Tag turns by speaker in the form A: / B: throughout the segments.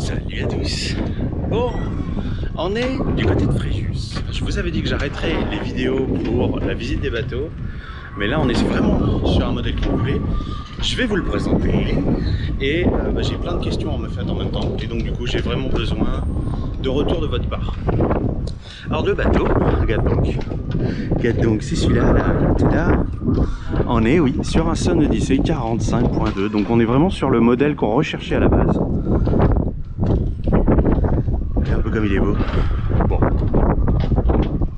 A: Salut à tous. Bon, on est du côté de Fréjus. Je vous avais dit que j'arrêterais les vidéos pour la visite des bateaux, mais là on est vraiment sur un modèle complet. Je vais vous le présenter et j'ai plein de questions à me faire en même temps, et donc du coup j'ai vraiment besoin de retour de votre part. Alors le bateau, regarde donc, c'est celui-là, là, on est, oui, sur un Sun Odyssey 45.2, donc on est vraiment sur le modèle qu'on recherchait à la base. Un peu comme il est beau. Bon,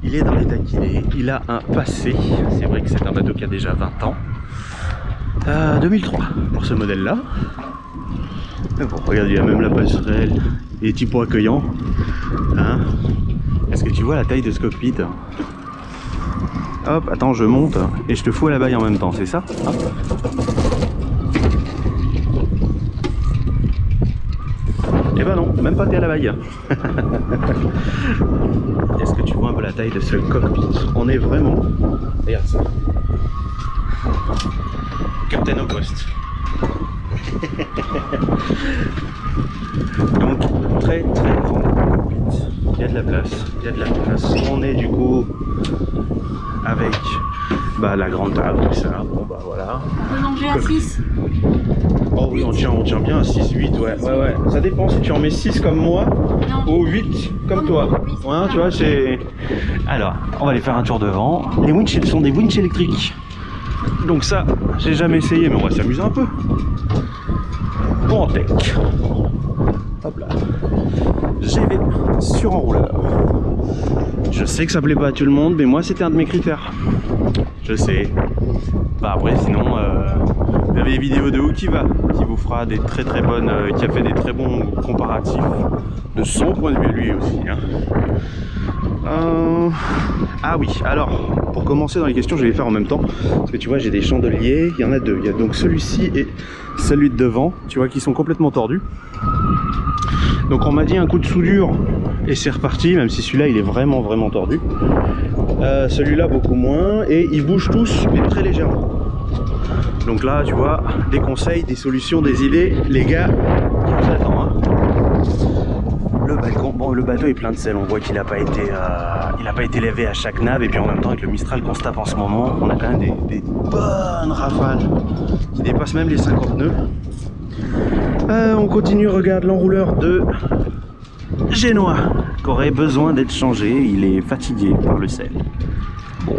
A: il est dans l'état qu'il est, il a un passé, c'est vrai que c'est un bateau qui a déjà 20 ans. 2003 pour ce modèle-là. Bon, regarde, il a même la passerelle, les petits points accueillants. Hein? Est-ce que tu vois la taille de ce cockpit? Hop, attends, je monte et je te fous à la baille en même temps, c'est ça? Hop. Eh ben non, même pas t'es à la baille. Est-ce que tu vois un peu la taille de ce cockpit? On est vraiment... Regarde ça. Captain au poste. Donc très grand cockpit. Il y a de la place, On est du coup avec la grande table, tout ça. Bon bah voilà.
B: On peut manger à 6.
A: Oh oui, on tient bien à 6, 8, ouais. Ça dépend si tu en mets 6 comme moi, non, ou 8 comme toi. Ouais, tu vois, c'est... Alors, on va aller faire un tour devant. Les winches sont des winches électriques. Donc ça, j'ai jamais essayé, mais on va s'amuser un peu. Bon, en tech. Hop là. GV sur enrouleur. Je sais que ça plaît pas à tout le monde, mais moi c'était un de mes critères. Je sais. Bah après, sinon, vous avez des vidéos de Oukiva qui vous fera des très bonnes, qui a fait des très bons comparatifs de son point de vue lui aussi. Hein. Ah oui, alors pour commencer dans les questions, je vais les faire en même temps parce que tu vois, j'ai des chandeliers, il y en a deux. Il y a donc celui-ci et celui de devant, tu vois, qui sont complètement tordus. Donc on m'a dit un coup de soudure et c'est reparti, même si celui-là il est vraiment tordu. Celui-là beaucoup moins, et ils bougent tous mais très légèrement. Donc là tu vois, des conseils, des solutions, des idées, les gars, je vous attends. Hein. Le balcon, bon, le bateau est plein de sel, on voit qu'il n'a pas été lavé à chaque nave, et puis en même temps avec le Mistral qu'on se tape en ce moment, on a quand même des bonnes rafales qui dépassent même les 50 nœuds. On continue, regarde l'enrouleur de Génois qui aurait besoin d'être changé, il est fatigué par le sel. Bon,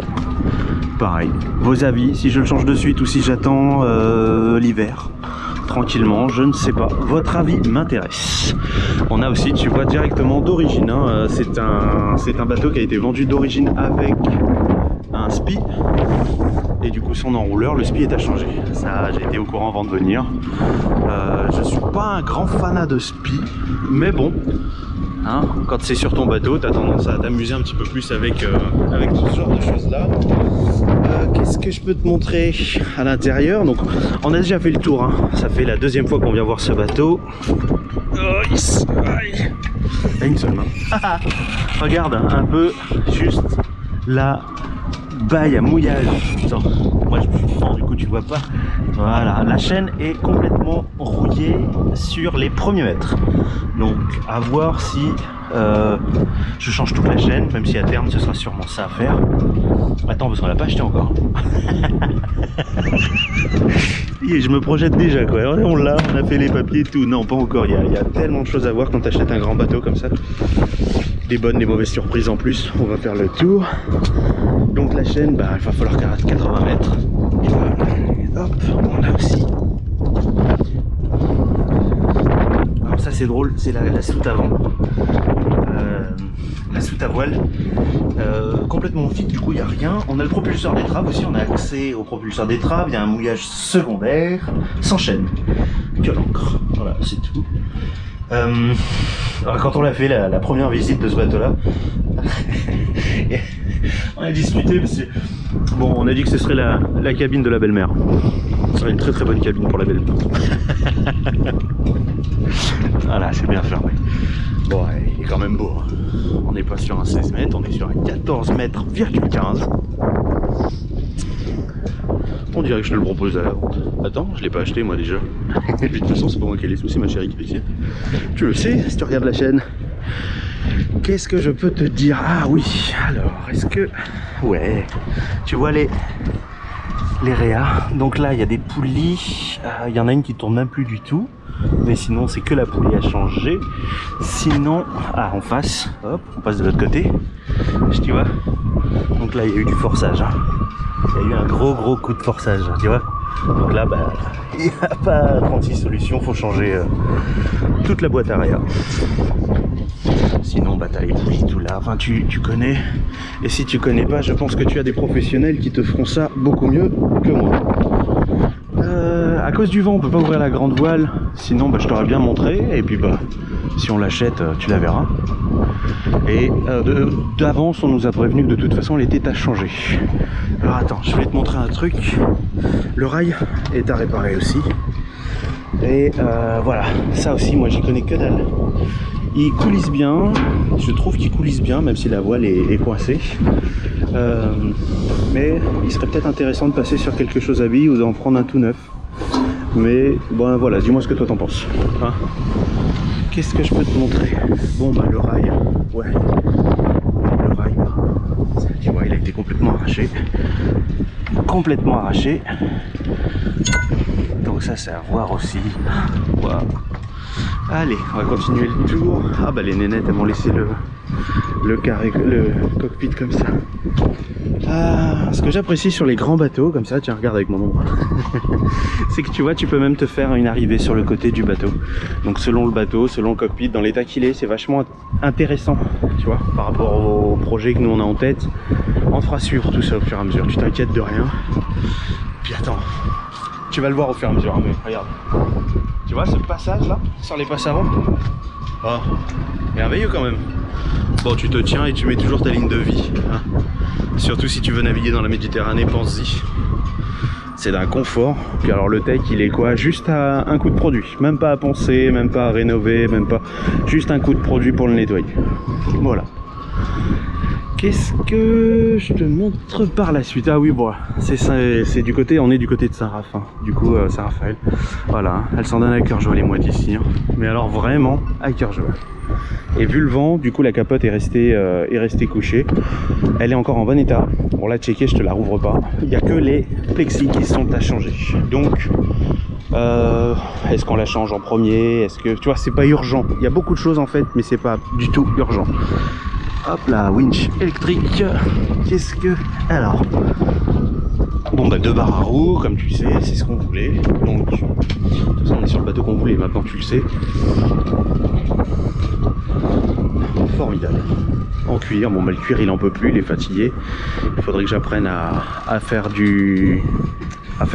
A: pareil, vos avis, si je le change de suite ou si j'attends l'hiver tranquillement, je ne sais pas, votre avis m'intéresse. On a aussi, tu vois, directement d'origine, hein, c'est un bateau qui a été vendu d'origine avec un SPI, et du coup son enrouleur, le SPI est à changer. Ça, j'ai été au courant avant de venir. Je suis pas un grand fanat de SPI, mais bon, hein, quand c'est sur ton bateau, tu as tendance à t'amuser un petit peu plus avec tout ce genre de choses là. Qu'est-ce que je peux te montrer à l'intérieur? Donc on a déjà fait le tour, hein. Ça fait la deuxième fois qu'on vient voir ce bateau. Une seule main. Regarde un peu juste la baille à mouillage. Attends, moi je me prends, du coup tu vois pas. Voilà, la chaîne est complètement rouillée sur les premiers mètres. Donc à voir si je change toute la chaîne, même si à terme ce sera sûrement ça à faire. Attends, parce qu'on l'a pas acheté encore. Et je me projette déjà quoi. On l'a, on a fait les papiers et tout. Non, pas encore. Il y a tellement de choses à voir quand tu achètes un grand bateau comme ça. Des bonnes, des mauvaises surprises en plus. On va faire le tour. Donc la chaîne, il va falloir 80 mètres. Et voilà. Hop, on a aussi. Alors ça c'est drôle, c'est la soute avant. La soute à voile. Complètement vide, du coup il n'y a rien. On a le propulseur d'étrave aussi, on a accès au propulseur d'étrave. Il y a un mouillage secondaire, sans chaîne, que l'encre. Voilà, c'est tout. Alors quand on l'a fait la première visite de ce bateau là, on a discuté parce que bon, on a dit que ce serait la cabine de la belle-mère. Ce serait une très bonne cabine pour la belle-mère. Voilà, c'est bien fermé. Bon, il est quand même beau. On n'est pas sur un 16 mètres, on est sur un 14 mètres,15. On dirait que je te le propose à la vente. Attends, je l'ai pas acheté moi déjà. De toute façon, c'est pas moi qui ai les sous, c'est ma chérie qui décide. Tu le sais si tu regardes la chaîne. Qu'est-ce que je peux te dire? Ah oui, alors, est-ce que... Ouais, tu vois les réas. Donc là, il y a des poulies. Il y en a une qui tourne même plus du tout. Mais sinon, c'est que la poulie a changé. Sinon, ah, en face, hop, on passe de l'autre côté. Tu vois. Donc là, il y a eu du forçage. Hein. Il y a eu un gros coup de forçage, tu vois. Donc là, bah, il n'y a pas 36 solutions, faut changer toute la boîte arrière. Sinon, bah, t'as les poulies tout là, enfin tu connais. Et si tu connais pas, je pense que tu as des professionnels qui te feront ça beaucoup mieux que moi. À cause du vent, on peut pas ouvrir la grande voile. Sinon, bah, je t'aurais bien montré. Et puis, bah, si on l'achète, tu la verras. Et d'avance, on nous a prévenu que de toute façon, l'été t'a changé. Alors attends, je vais te montrer un truc. Le rail est à réparer aussi. Et voilà, ça aussi, moi, j'y connais que dalle. Il coulisse bien, je trouve qu'il coulisse bien, même si la voile est coincée. Mais il serait peut-être intéressant de passer sur quelque chose à billes ou d'en prendre un tout neuf. Mais bon, voilà, dis-moi ce que toi t'en penses. Hein? Qu'est-ce que je peux te montrer? Bon, bah le rail, ouais. Le rail, tu vois, il a été complètement arraché. Complètement arraché. Donc ça, c'est à voir aussi. Wow. Allez, on va continuer le tour. Ah bah les nénettes, elles m'ont laissé le cockpit comme ça. Ah, ce que j'apprécie sur les grands bateaux, comme ça, tiens, regarde avec mon ombre, c'est que tu vois, tu peux même te faire une arrivée sur le côté du bateau. Donc selon le bateau, selon le cockpit, dans l'état qu'il est, c'est vachement intéressant, tu vois, par rapport au projet que nous on a en tête. On te fera suivre tout ça au fur et à mesure, tu t'inquiètes de rien. Puis attends, tu vas le voir au fur et à mesure, hein, mais regarde. Tu vois ce passage là, sur les passes avant? Oh, merveilleux quand même. Bon, tu te tiens et tu mets toujours ta ligne de vie, hein. Surtout si tu veux naviguer dans la Méditerranée, pense-y. C'est d'un confort. Puis alors le tech, il est quoi? Juste à un coup de produit. Même pas à poncer, même pas à rénover, même pas. Juste un coup de produit pour le nettoyer. Voilà. Qu'est-ce que je te montre par la suite? Ah oui, bon, c'est du côté, on est du côté de Saint-Raph, hein. Du coup, Saint-Raphaël. Voilà, hein. Elle s'en donne à cœur joie les mois d'ici. Hein. Mais alors vraiment à cœur joie. Et vu le vent, du coup la capote est restée couchée. Elle est encore en bon état. Bon là, checker, je te la rouvre pas. Il n'y a que les plexis qui sont à changer. Donc, est-ce qu'on la change en premier? Est-ce que, tu vois, c'est pas urgent. Il y a beaucoup de choses en fait, mais c'est pas du tout urgent. Hop là, winch électrique. Qu'est-ce que... Alors... Bon bah 2 barres à roues, comme tu sais, c'est ce qu'on voulait. Donc, de toute façon on est sur le bateau qu'on voulait, maintenant tu le sais. Formidable. En cuir, bon bah le cuir il en peut plus, il est fatigué. Il faudrait que j'apprenne à faire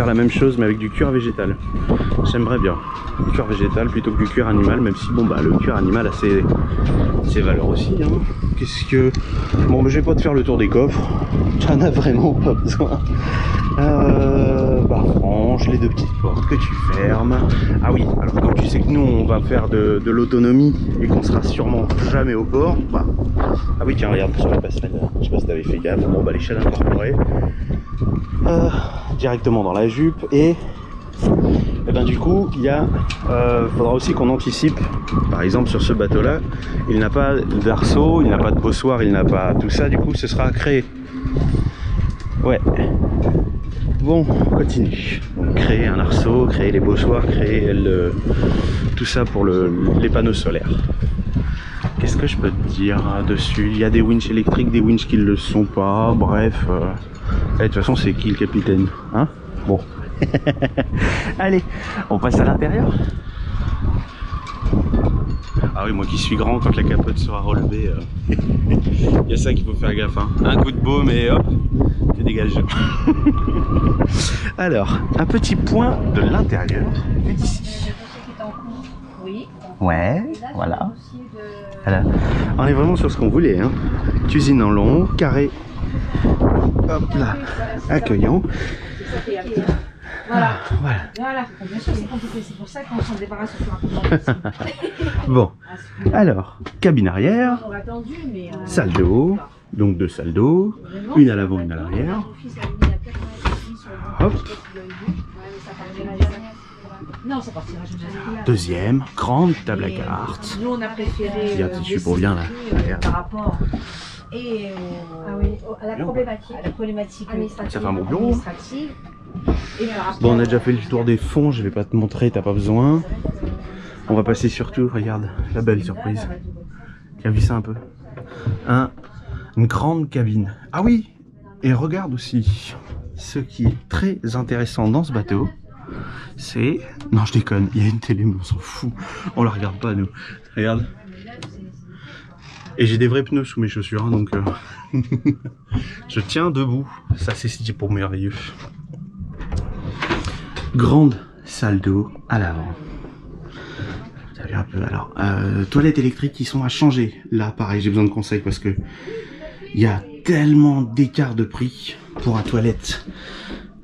A: la même chose mais avec du cuir végétal. J'aimerais bien. Du cuir végétal plutôt que du cuir animal, même si bon bah le cuir animal a ses valeurs aussi. Hein. Qu'est-ce que... Bon bah je vais pas te faire le tour des coffres. T'en as vraiment pas besoin. Bah franche, les 2 petites portes que tu fermes. Ah oui, alors comme tu sais que nous on va faire de l'autonomie et qu'on sera sûrement jamais au port, bah... Ah oui tiens regarde sur la passerelle, je sais pas si t'avais fait gaffe, bon bah l'échelle incorporée directement dans la jupe et ben du coup il y a faudra aussi qu'on anticipe. Par exemple sur ce bateau là il n'a pas d'arceau, il n'a pas de bossoir, il n'a pas tout ça, du coup ce sera à créer. Ouais. Bon, on continue. Donc créer un arceau, créer les bossoirs, créer tout ça pour les panneaux solaires. Qu'est-ce que je peux te dire dessus? Il y a des winches électriques, des winches qui ne le sont pas, bref. De toute façon c'est qui le capitaine? Hein? Bon. Allez, on passe à l'intérieur. Ah oui, moi qui suis grand, quand la capote sera relevée, il y a ça qu'il faut faire gaffe. Hein. Un coup de baume et hop, tu dégages. Alors, un petit point de l'intérieur, vu d'ici.
B: Oui.
A: Ouais, voilà. Voilà. On est vraiment sur ce qu'on voulait. Hein. Cuisine en long, carré. Hop là, accueillant.
B: Voilà.
A: Voilà.
B: Voilà. Bien sûr, c'est compliqué. C'est pour ça qu'on s'en débarrasse plus rapidement.
A: Bon, alors, cabine arrière,
B: On l'a attendu, mais
A: salle de haut, donc 2 salles d'eau, une à l'avant, une à l'arrière. Hop.
B: Non, ça partira jamais.
A: Deuxième, grande table à cartes.
B: Nous, on a préféré.
A: Il y a un tissu pour bien là. Regarde.
B: Par rapport à la problématique administrative.
A: Ça fait un bon bureau.
B: Et par rapport
A: Bon, on a déjà fait le tour des fonds, je vais pas te montrer, t'as pas besoin. On va passer surtout, regarde, la belle surprise. Tu as vu ça un peu? Une grande cabine. Ah oui, et regarde aussi, ce qui est très intéressant dans ce bateau, c'est... Non, je déconne, il y a une télé, mais on s'en fout. On la regarde pas, nous. Regarde. Et j'ai des vrais pneus sous mes chaussures, hein, donc... je tiens debout. Ça, c'est pour merveilleux. Grande salle d'eau à l'avant. T'as vu un peu, alors... toilettes électriques qui sont à changer. Là, pareil, j'ai besoin de conseils parce que... Il y a tellement d'écart de prix pour un toilette.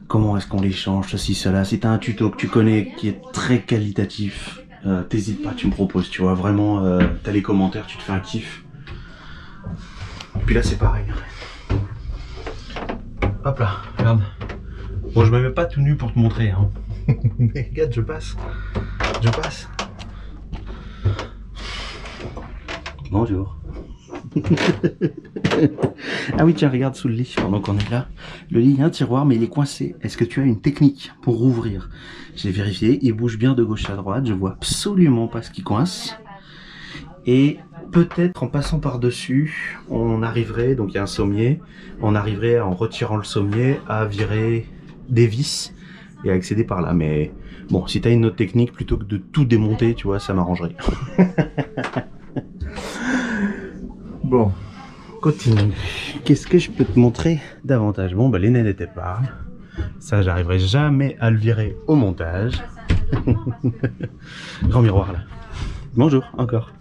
A: Comment est-ce qu'on les change, ceci, cela. Si t'as un tuto que tu connais qui est très qualitatif, t'hésites pas, tu me proposes, tu vois. Vraiment, t'as les commentaires, tu te fais un kiff. Et puis là, c'est pareil. Hop là, regarde. Bon, je me mets pas tout nu pour te montrer, hein. Mais regarde, je passe. Je passe. Bonjour. Ah oui, tiens, regarde sous le lit pendant qu'on est là. Le lit, il y a un tiroir, mais il est coincé. Est-ce que tu as une technique pour rouvrir? J'ai vérifié, il bouge bien de gauche à droite. Je vois absolument pas ce qui coince. Et peut-être en passant par-dessus, on arriverait, donc il y a un sommier, on arriverait en retirant le sommier à virer des vis et à accéder par là. Mais bon, si tu as une autre technique, plutôt que de tout démonter, tu vois, ça m'arrangerait. Bon, continue. Qu'est-ce que je peux te montrer davantage? Bon, bah les nénettes elles parlent. Ça, j'arriverai jamais à le virer au montage. Grand miroir là. Bonjour, encore.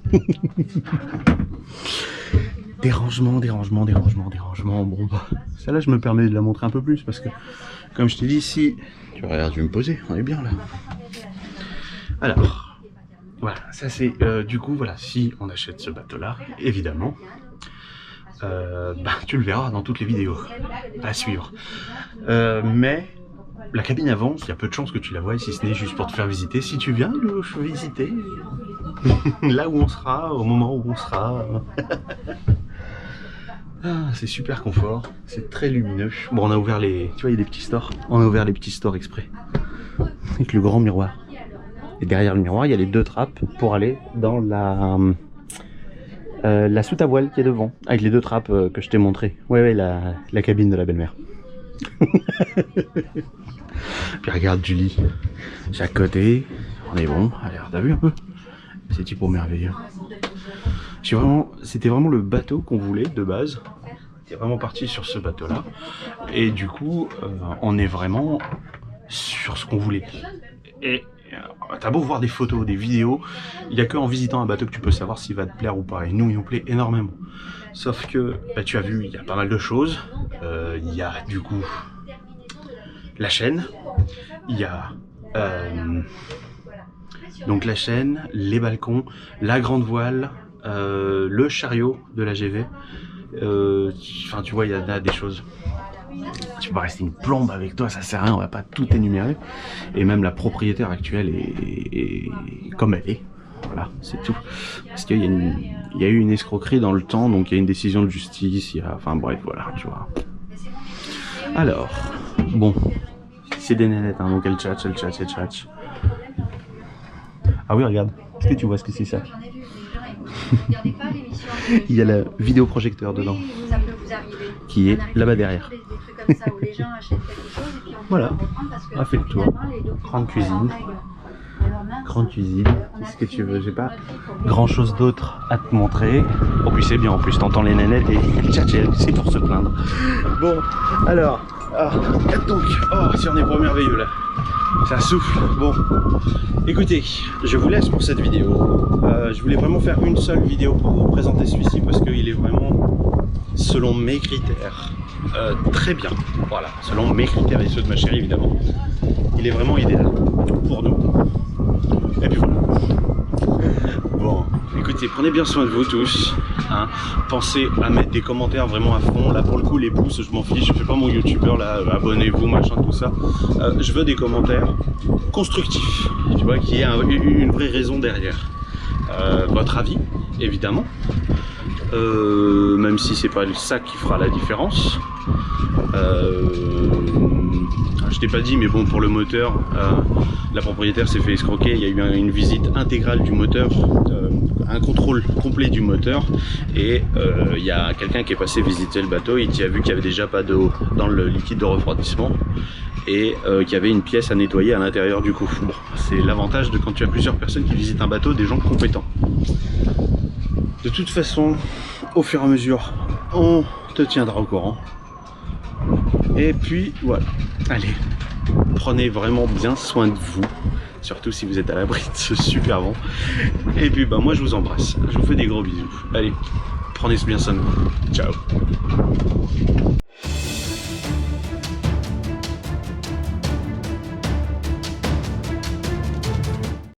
A: Dérangement, dérangement, dérangement, dérangement. Bon bah, celle-là je me permets de la montrer un peu plus parce que, comme je t'ai dit, si... Tu regardes, je vais me poser, on est bien là. Alors... Voilà, ça c'est du coup, voilà, si on achète ce bateau-là, évidemment, bah, tu le verras dans toutes les vidéos à suivre. Mais la cabine avance, il y a peu de chances que tu la voies, si ce n'est juste pour te faire visiter. Si tu viens le visiter, là où on sera, au moment où on sera. Ah, c'est super confort, c'est très lumineux. Bon, on a ouvert les... Tu vois, il y a des petits stores. On a ouvert les petits stores exprès. Avec le grand miroir. Et derrière le miroir, il y a les deux trappes pour aller dans la soute à voile qui est devant. Avec les deux trappes que je t'ai montré. Ouais, la cabine de la belle-mère. Puis regarde du lit. Chaque côté, on est bon. Allez, t'as vu un peu? C'est typo merveilleux. C'était vraiment le bateau qu'on voulait de base. On est vraiment parti sur ce bateau-là. Et du coup, on est vraiment sur ce qu'on voulait. Et t'as beau voir des photos, des vidéos, il n'y a qu'en visitant un bateau que tu peux savoir s'il va te plaire ou pas. Et nous, il nous plaît énormément. Sauf que, bah, tu as vu, il y a pas mal de choses. Il y a du coup la chaîne. Il y a donc la chaîne, les balcons, la grande voile, le chariot de la GV. Enfin, tu vois, il y a des choses. Tu peux pas rester une plombe avec toi, ça sert à rien, on va pas tout énumérer. Et même la propriétaire actuelle est comme elle est. Voilà, c'est tout. Parce qu'il y a eu une escroquerie dans le temps, donc il y a une décision de justice, enfin bref, voilà, tu vois. Alors, bon, c'est des nénettes, hein, donc elles tchatchent. Ah oui, regarde, est-ce que tu vois ce que c'est ça? Il y a le vidéoprojecteur dedans, qui est là-bas derrière. Voilà, on a fait le tour. Grande cuisine. Grande cuisine. Qu'est-ce que tu veux? J'ai pas grand chose d'autre à te montrer. Oh, puis c'est bien en plus, t'entends les nénettes et c'est pour se plaindre. Bon, alors, donc, oh, si on est pas merveilleux là. Ça souffle. Bon, écoutez, je vous laisse pour cette vidéo. Je voulais vraiment faire une seule vidéo pour vous présenter celui-ci parce qu'il est vraiment, selon mes critères, très bien. Voilà, selon mes critères et ceux de ma chérie évidemment. Il est vraiment idéal pour nous. Et puis voilà. Bon, écoutez, prenez bien soin de vous tous. Hein. Pensez à mettre des commentaires vraiment à fond. Là, pour le coup, les pouces, je m'en fiche. Je fais pas mon youtubeur là, abonnez-vous, machin, tout ça. Je veux des commentaires constructifs. Tu vois, qu'il y ait une vraie raison derrière. Votre avis, évidemment. Même si c'est pas ça qui fera la différence. Je t'ai pas dit, mais bon, pour le moteur, la propriétaire s'est fait escroquer. Il y a eu une visite intégrale du moteur, un contrôle complet du moteur, et il y a quelqu'un qui est passé visiter le bateau et qui a vu qu'il y avait déjà pas d'eau dans le liquide de refroidissement et qu'il y avait une pièce à nettoyer à l'intérieur du coup. Bon, c'est l'avantage de quand tu as plusieurs personnes qui visitent un bateau, des gens compétents. De toute façon, au fur et à mesure, on te tiendra au courant. Et puis voilà, allez, prenez vraiment bien soin de vous, surtout si vous êtes à l'abri de ce super vent. Et puis bah moi je vous embrasse, je vous fais des gros bisous. Allez, prenez bien soin de vous. Ciao.